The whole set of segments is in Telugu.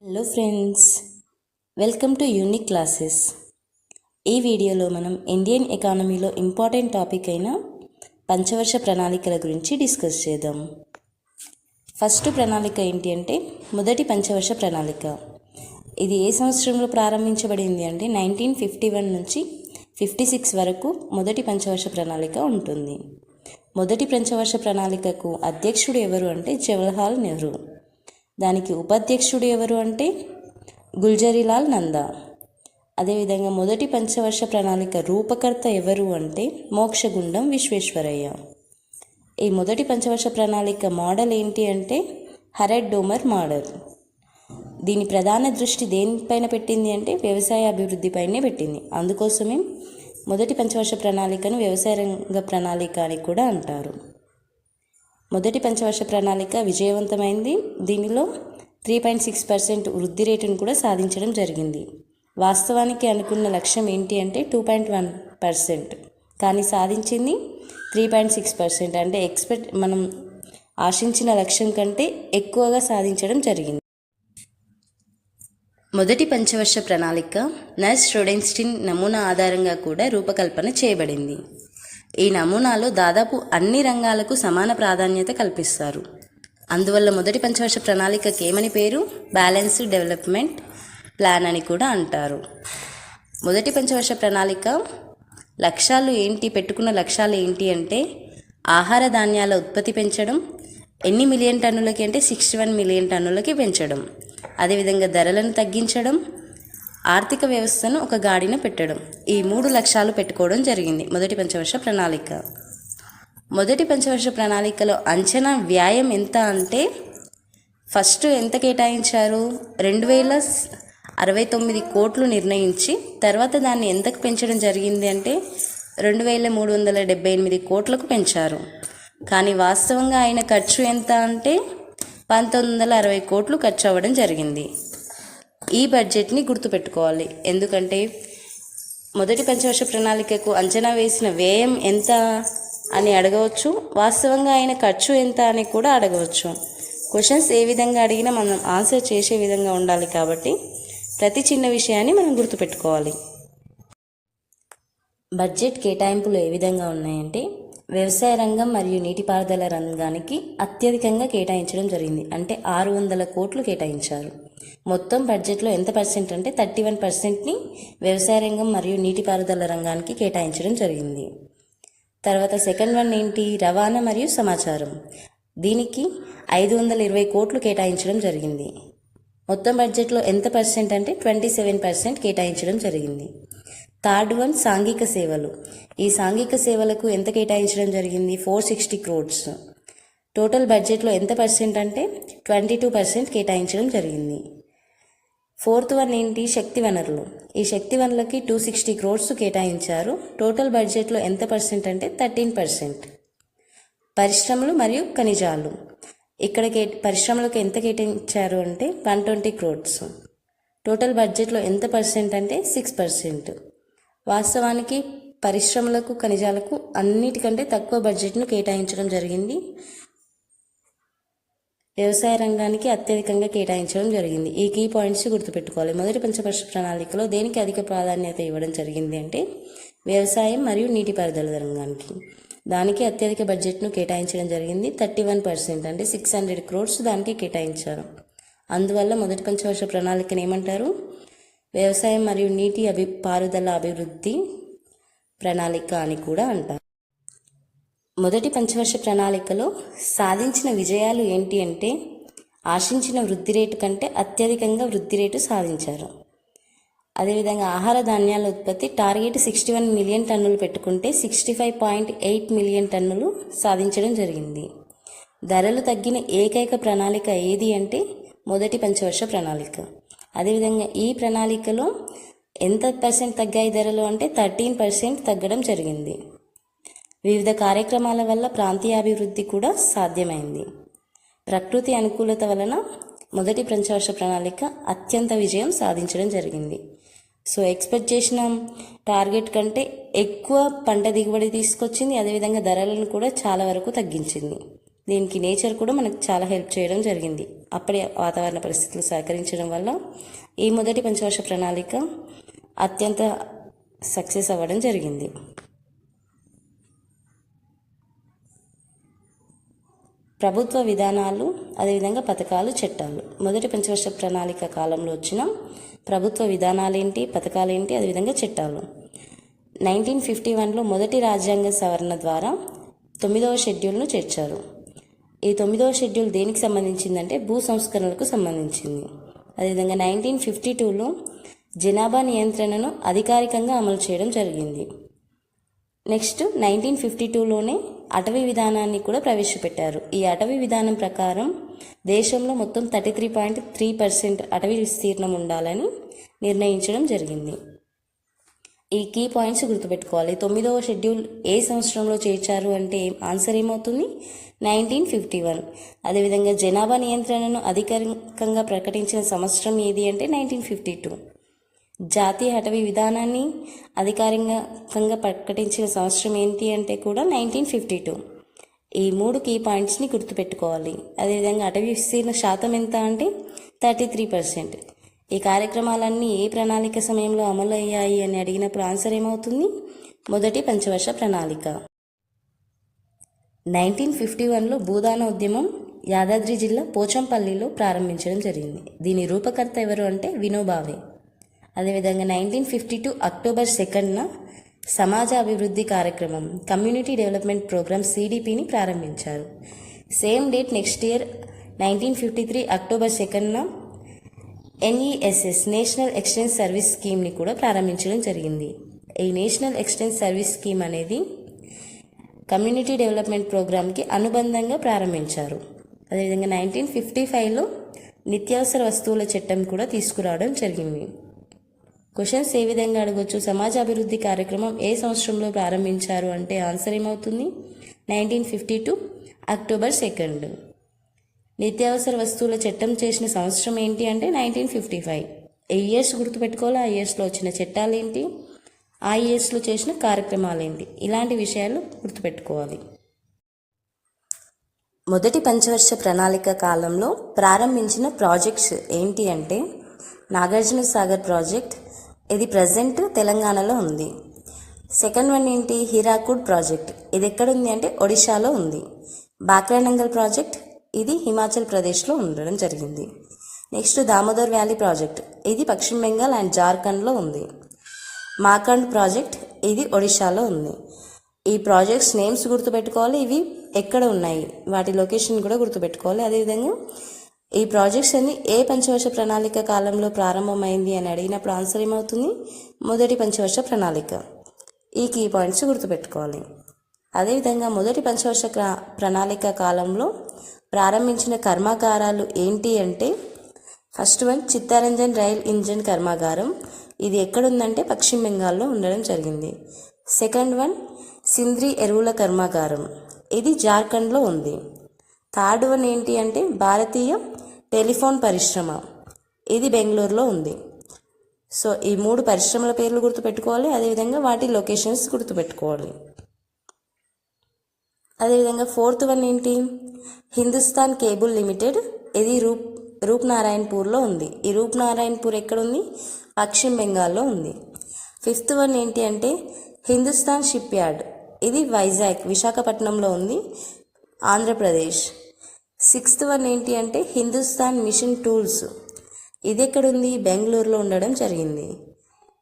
Hello friends, welcome to unique classes. ఈ వీడియోలో మనం ఇండియన్ ఎకానమీలో ఇంపార్టెంట్ టాపిక్ అయిన పంచవర్ష ప్రణాళికల గురించి డిస్కస్ చేద్దాం. ఫస్ట్ ప్రణాళిక ఏంటి అంటే మొదటి పంచవర్ష ప్రణాళిక. ఇది ఏ సంవత్సరంలో ప్రారంభించబడింది అంటే 1951 నుంచి 56 వరకు మొదటి పంచవర్ష ప్రణాళిక ఉంటుంది. మొదటి పంచవర్ష ప్రణాళికకు అధ్యక్షుడు ఎవరు అంటే జవహర్లాల్ నెహ్రూ. దానికి ఉపాధ్యక్షుడు ఎవరు అంటే గుల్జరీలాల్ నందా. అదేవిధంగా మొదటి పంచవర్ష ప్రణాళిక రూపకర్త ఎవరు అంటే మోక్షగుండం విశ్వేశ్వరయ్య. ఈ మొదటి పంచవర్ష ప్రణాళిక మోడల్ ఏంటి అంటే హరెడ్ డోమర్ మోడల్. దీని ప్రధాన దృష్టి దేనిపైన పెట్టింది అంటే వ్యవసాయ అభివృద్ధిపైనే పెట్టింది. అందుకోసమే మొదటి పంచవర్ష ప్రణాళికను వ్యవసాయ రంగ ప్రణాళిక అని కూడా అంటారు. మొదటి పంచవర్ష ప్రణాళిక విజయవంతమైంది. దీనిలో 3.6% వృద్ధి రేటును కూడా సాధించడం జరిగింది. వాస్తవానికి అనుకున్న లక్ష్యం ఏంటి అంటే 2.1%, కానీ సాధించింది 3.6%. అంటే మనం ఆశించిన లక్ష్యం కంటే ఎక్కువగా సాధించడం జరిగింది. మొదటి పంచవర్ష ప్రణాళిక నర్స్ రొడెన్స్టీన్ నమూనా ఆధారంగా కూడా రూపకల్పన చేయబడింది. ఈ నమూనాలో దాదాపు అన్ని రంగాలకు సమాన ప్రాధాన్యత కల్పిస్తారు. అందువల్ల మొదటి పంచవర్ష ప్రణాళికకి ఏమని పేరు? బ్యాలెన్స్డ్ డెవలప్మెంట్ ప్లాన్ అని కూడా అంటారు. మొదటి పంచవర్ష ప్రణాళిక పెట్టుకున్న లక్ష్యాలు ఏంటి అంటే ఆహార ధాన్యాల ఉత్పత్తి పెంచడం, ఎన్ని మిలియన్ టన్నులకి అంటే 61 మిలియన్ టన్నులకి పెంచడం, అదేవిధంగా ధరలను తగ్గించడం, ఆర్థిక వ్యవస్థను ఒక గాడిన పెట్టడం. ఈ 3 లక్ష్యాలు పెట్టుకోవడం జరిగింది మొదటి పంచవర్ష ప్రణాళిక. మొదటి పంచవర్ష ప్రణాళికలో అంచనా వ్యయం ఎంత అంటే ఫస్ట్ ఎంత కేటాయించారు? 2069 కోట్లు నిర్ణయించి తర్వాత దాన్ని ఎంతకు పెంచడం జరిగింది అంటే 2378 కోట్లకు పెంచారు. కానీ వాస్తవంగా అయిన ఖర్చు ఎంత అంటే 1960 కోట్లు ఖర్చు అవ్వడం జరిగింది. ఈ బడ్జెట్ని గుర్తుపెట్టుకోవాలి, ఎందుకంటే మొదటి పంచవర్ష ప్రణాళికకు అంచనా వేసిన వ్యయం ఎంత అని అడగవచ్చు, వాస్తవంగా అయిన ఖర్చు ఎంత అని కూడా అడగవచ్చు. క్వశ్చన్స్ ఏ విధంగా అడిగినా మనం ఆన్సర్ చేసే విధంగా ఉండాలి, కాబట్టి ప్రతి చిన్న విషయాన్ని మనం గుర్తుపెట్టుకోవాలి. బడ్జెట్ కేటాయింపులు ఏ విధంగా ఉన్నాయంటే వ్యవసాయ రంగం మరియు నీటిపారుదల రంగానికి అత్యధికంగా కేటాయించడం జరిగింది. అంటే 600 కోట్లు కేటాయించారు. మొత్తం బడ్జెట్లో ఎంత పర్సెంట్ అంటే 31%ని వ్యవసాయ రంగం మరియు నీటిపారుదల రంగానికి కేటాయించడం జరిగింది. తర్వాత సెకండ్ వన్ ఏంటి? రవాణా మరియు సమాచారం. దీనికి 520 కోట్లు కేటాయించడం జరిగింది. మొత్తం బడ్జెట్లో ఎంత పర్సెంట్ అంటే 27% కేటాయించడం జరిగింది. థర్డ్ వన్ సాంఘిక సేవలు. ఈ సాంఘిక సేవలకు ఎంత కేటాయించడం జరిగింది? 460 crores. టోటల్ బడ్జెట్లో ఎంత పర్సెంట్ అంటే 22% కేటాయించడం జరిగింది. ఫోర్త్ వన్ ఏంటి? శక్తి వనరులు. ఈ శక్తి వనరులకి 260 crores కేటాయించారు. టోటల్ బడ్జెట్లో ఎంత పర్సెంట్ అంటే 13%. పరిశ్రమలు మరియు ఖనిజాలు. ఇక్కడ పరిశ్రమలకు ఎంత కేటాయించారు అంటే 120 crores. టోటల్ బడ్జెట్లో ఎంత పర్సెంట్ అంటే 6%. వాస్తవానికి పరిశ్రమలకు ఖనిజాలకు అన్నిటికంటే తక్కువ బడ్జెట్ను కేటాయించడం జరిగింది. వ్యవసాయ రంగానికి అత్యధికంగా కేటాయించడం జరిగింది. ఈ కీ పాయింట్స్ గుర్తుపెట్టుకోవాలి. మొదటి పంచవర్ష ప్రణాళికలో దేనికి అధిక ప్రాధాన్యత ఇవ్వడం జరిగింది అంటే వ్యవసాయం మరియు నీటిపారుదల రంగానికి. దానికి అత్యధిక బడ్జెట్ను కేటాయించడం జరిగింది. 31% అంటే 600 crores దానికి కేటాయించారు. అందువల్ల మొదటి పంచవర్ష ప్రణాళికను ఏమంటారు? వ్యవసాయం మరియు నీటి పారుదల అభివృద్ధి ప్రణాళిక అని కూడా అంటారు. మొదటి పంచవర్ష ప్రణాళికలో సాధించిన విజయాలు ఏంటి అంటే ఆశించిన వృద్ధి రేటు కంటే అత్యధికంగా వృద్ధి రేటు సాధించారు. అదేవిధంగా ఆహార ధాన్యాల ఉత్పత్తి టార్గెట్ 61 మిలియన్ టన్నులు పెట్టుకుంటే 65.8 మిలియన్ టన్నులు సాధించడం జరిగింది. ధరలు తగ్గిన ఏకైక ప్రణాళిక ఏది అంటే మొదటి పంచవర్ష ప్రణాళిక. అదేవిధంగా ఈ ప్రణాళికలో ఎంత పర్సెంట్ తగ్గాయి ధరలు అంటే 13% తగ్గడం జరిగింది. వివిధ కార్యక్రమాల వల్ల ప్రాంతీయ అభివృద్ధి కూడా సాధ్యమైంది. ప్రకృతి అనుకూలత వలన మొదటి పంచవర్ష ప్రణాళిక అత్యంత విజయం సాధించడం జరిగింది. సో ఎక్స్పెక్ట్ చేసిన టార్గెట్ కంటే ఎక్కువ పంట దిగుబడి తీసుకొచ్చింది. అదేవిధంగా ధరలను కూడా చాలా వరకు తగ్గించింది. దీనికి నేచర్ కూడా మనకు చాలా హెల్ప్ చేయడం జరిగింది. అప్పటి వాతావరణ పరిస్థితులు సహకరించడం వల్ల ఈ మొదటి పంచవర్ష ప్రణాళిక అత్యంత సక్సెస్ అవ్వడం జరిగింది. ప్రభుత్వ విధానాలు, అదేవిధంగా పథకాలు, చట్టాలు. మొదటి పంచవర్ష ప్రణాళిక కాలంలో వచ్చిన ప్రభుత్వ విధానాలేంటి, పథకాలేంటి, అదేవిధంగా చట్టాలు. 1951లో మొదటి రాజ్యాంగ సవరణ ద్వారా 9వ షెడ్యూల్ను చేర్చారు. ఈ 9వ షెడ్యూల్ దేనికి సంబంధించిందంటే భూ సంస్కరణలకు సంబంధించింది. అదేవిధంగా 1952లో జనాభా నియంత్రణను అధికారికంగా అమలు చేయడం జరిగింది. నెక్స్ట్ 1952లోనే అటవీ విధానాన్ని కూడా ప్రవేశపెట్టారు. ఈ అటవీ విధానం ప్రకారం దేశంలో మొత్తం 33.3% అటవీ విస్తీర్ణం ఉండాలని నిర్ణయించడం జరిగింది. ఈ కీ పాయింట్స్ గుర్తుపెట్టుకోవాలి. 9వ షెడ్యూల్ ఏ సంవత్సరంలో చేర్చారు అంటే ఆన్సర్ ఏమవుతుంది? 1951. అదేవిధంగా జనాభా నియంత్రణను అధికారికంగా ప్రకటించిన సంవత్సరం ఏది అంటే 1952. జాతీయ అటవీ విధానాన్ని అధికారికంగా ప్రకటించిన సంవత్సరం ఏంటి అంటే కూడా 1952. ఈ 3 కీ పాయింట్స్ని గుర్తుపెట్టుకోవాలి. అదేవిధంగా అటవీ విస్తీర్ణ శాతం ఎంత అంటే 33%. ఈ కార్యక్రమాలన్నీ ఏ ప్రణాళిక సమయంలో అమలు అయ్యాయి అని అడిగినప్పుడు ఆన్సర్ ఏమవుతుంది? మొదటి పంచవర్ష ప్రణాళిక. 1951లో భూదాన ఉద్యమం యాదాద్రి జిల్లా పోచంపల్లిలో ప్రారంభించడం జరిగింది. దీని రూపకర్త ఎవరు అంటే వినోబావే. అదేవిధంగా 1952 అక్టోబర్ 2న సమాజ అభివృద్ధి కార్యక్రమం కమ్యూనిటీ డెవలప్మెంట్ ప్రోగ్రామ్ CDPని ప్రారంభించారు. Same date next year 1953 October 2న NESS నేషనల్ ఎక్స్టెన్స్ సర్వీస్ స్కీమ్ని కూడా ప్రారంభించడం జరిగింది. ఈ నేషనల్ ఎక్స్టెన్స్ సర్వీస్ స్కీమ్ అనేది కమ్యూనిటీ డెవలప్మెంట్ ప్రోగ్రామ్కి అనుబంధంగా ప్రారంభించారు. అదేవిధంగా 1955లో నిత్యావసర వస్తువుల చట్టం కూడా తీసుకురావడం జరిగింది. క్వశ్చన్స్ ఏ విధంగా అడగొచ్చు? సమాజ అభివృద్ధి కార్యక్రమం ఏ సంవత్సరంలో ప్రారంభించారు అంటే ఆన్సర్ ఏమవుతుంది? 1952 అక్టోబర్ 2. నిత్యావసర వస్తువుల చట్టం చేసిన సంవత్సరం ఏంటి అంటే 1955. ఏ ఇయర్స్ గుర్తుపెట్టుకోవాలి, ఆ ఇయర్స్లో వచ్చిన చట్టాలు ఏంటి, ఆ ఇయర్స్లో చేసిన కార్యక్రమాలు ఏంటి, ఇలాంటి విషయాలు గుర్తుపెట్టుకోవాలి. మొదటి పంచవర్ష ప్రణాళిక కాలంలో ప్రారంభించిన ప్రాజెక్ట్స్ ఏంటి అంటే నాగార్జున సాగర్ ప్రాజెక్ట్, ఇది ప్రజెంట్ తెలంగాణలో ఉంది. సెకండ్ వన్ ఏంటి? హీరాకుడ్ ప్రాజెక్ట్, ఇది ఎక్కడుంది అంటే ఒడిశాలో ఉంది. బాక్రానంగల్ ప్రాజెక్ట్, ఇది హిమాచల్ ప్రదేశ్లో ఉండడం జరిగింది. నెక్స్ట్ దామోదర్ వ్యాలీ ప్రాజెక్ట్, ఇది పశ్చిమ బెంగాల్ అండ్ జార్ఖండ్లో ఉంది. మాకండ్ ప్రాజెక్ట్, ఇది ఒడిశాలో ఉంది. ఈ ప్రాజెక్ట్స్ నేమ్స్ గుర్తుపెట్టుకోవాలి, ఇవి ఎక్కడ ఉన్నాయి, వాటి లొకేషన్ కూడా గుర్తుపెట్టుకోవాలి. అదేవిధంగా ఈ ప్రాజెక్ట్స్ అన్ని ఏ పంచవర్ష ప్రణాళిక కాలంలో ప్రారంభమైంది అని అడిగినప్పుడు ఆన్సర్ ఏమవుతుంది? మొదటి పంచవర్ష ప్రణాళిక. ఈ కీ పాయింట్స్ గుర్తుపెట్టుకోవాలి. అదేవిధంగా మొదటి పంచవర్ష ప్రణాళిక కాలంలో ప్రారంభించిన కర్మాగారాలు ఏంటి అంటే first one Chittaranjan rail engine కర్మాగారం, ఇది ఎక్కడుందంటే పశ్చిమ బెంగాల్లో ఉండడం జరిగింది. సెకండ్ వన్ సింద్రి ఎరువుల కర్మాగారం, ఇది జార్ఖండ్లో ఉంది. థర్డ్ వన్ ఏంటి అంటే భారతీయ టెలిఫోన్ పరిశ్రమ, ఇది బెంగళూరులో ఉంది. సో ఈ 3 పరిశ్రమల పేర్లు గుర్తుపెట్టుకోవాలి, అదేవిధంగా వాటి లొకేషన్స్ గుర్తుపెట్టుకోవాలి. అదేవిధంగా ఫోర్త్ వన్ ఏంటి? హిందుస్థాన్ కేబుల్ లిమిటెడ్, ఇది రూప్నారాయణపూర్లో ఉంది. ఈ రూప్నారాయణపూర్ ఎక్కడుంది? పశ్చిమ బెంగాల్లో ఉంది. ఫిఫ్త్ వన్ ఏంటి అంటే హిందుస్థాన్ షిప్ యార్డ్, ఇది వైజాగ్ విశాఖపట్నంలో ఉంది, ఆంధ్రప్రదేశ్. సిక్స్త్ వన్ ఏంటి అంటే హిందుస్థాన్ మిషన్ టూల్స్, ఇది ఎక్కడుంది? బెంగళూరులో ఉండడం జరిగింది.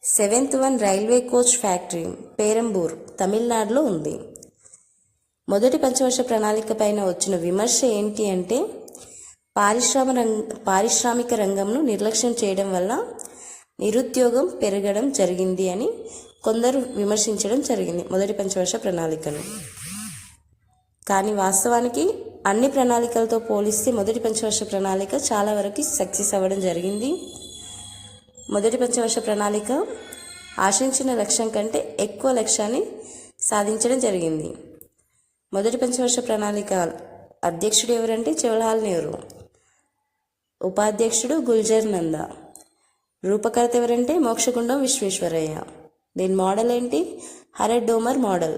Seventh one railway coach factory Perambur, తమిళనాడులో ఉంది. మొదటి పంచవర్ష ప్రణాళిక పైన వచ్చిన విమర్శ ఏంటి అంటే పారిశ్రామిక రంగంను నిర్లక్ష్యం చేయడం వల్ల నిరుద్యోగం పెరగడం జరిగింది అని కొందరు విమర్శించడం జరిగింది మొదటి పంచవర్ష ప్రణాళికను. కానీ వాస్తవానికి అన్ని ప్రణాళికలతో పోలిస్తే మొదటి పంచవర్ష ప్రణాళిక చాలా వరకు సక్సెస్ అవ్వడం జరిగింది. మొదటి పంచవర్ష ప్రణాళిక ఆశించిన లక్ష్యం కంటే ఎక్కువ లక్ష్యాన్ని సాధించడం జరిగింది. మొదటి పంచవర్ష ప్రణాళిక అధ్యక్షుడు ఎవరంటే జవహర్లాల్ నెహ్రూ, ఉపాధ్యక్షుడు గుల్జర్ నందా, రూపకర్త ఎవరంటే మోక్షగుండం విశ్వేశ్వరయ్య. దీని మోడల్ ఏంటి? హరడ్ డోమర్ మోడల్.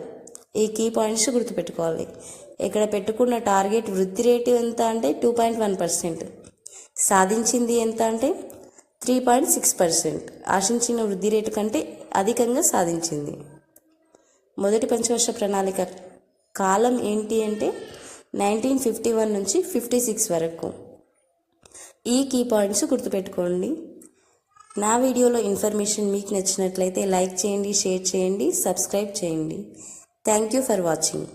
ఈ కీ పాయింట్స్ గుర్తుపెట్టుకోవాలి. ఇక్కడ పెట్టుకున్న టార్గెట్ వృద్ధి రేటు ఎంత అంటే 2.1%, సాధించింది ఎంత అంటే 3.6%, ఆశించిన వృద్ధి రేటు కంటే అధికంగా సాధించింది. మొదటి పంచవర్ష ప్రణాళిక కాలం ఏంటి అంటే 1951 నుంచి 56 వరకు. ఈ కీ పాయింట్స్ గుర్తుపెట్టుకోండి. నా వీడియోలో ఇన్ఫర్మేషన్ మీకు నచ్చినట్లయితే లైక్ చేయండి, షేర్ చేయండి, సబ్స్క్రైబ్ చేయండి. Thank you for watching.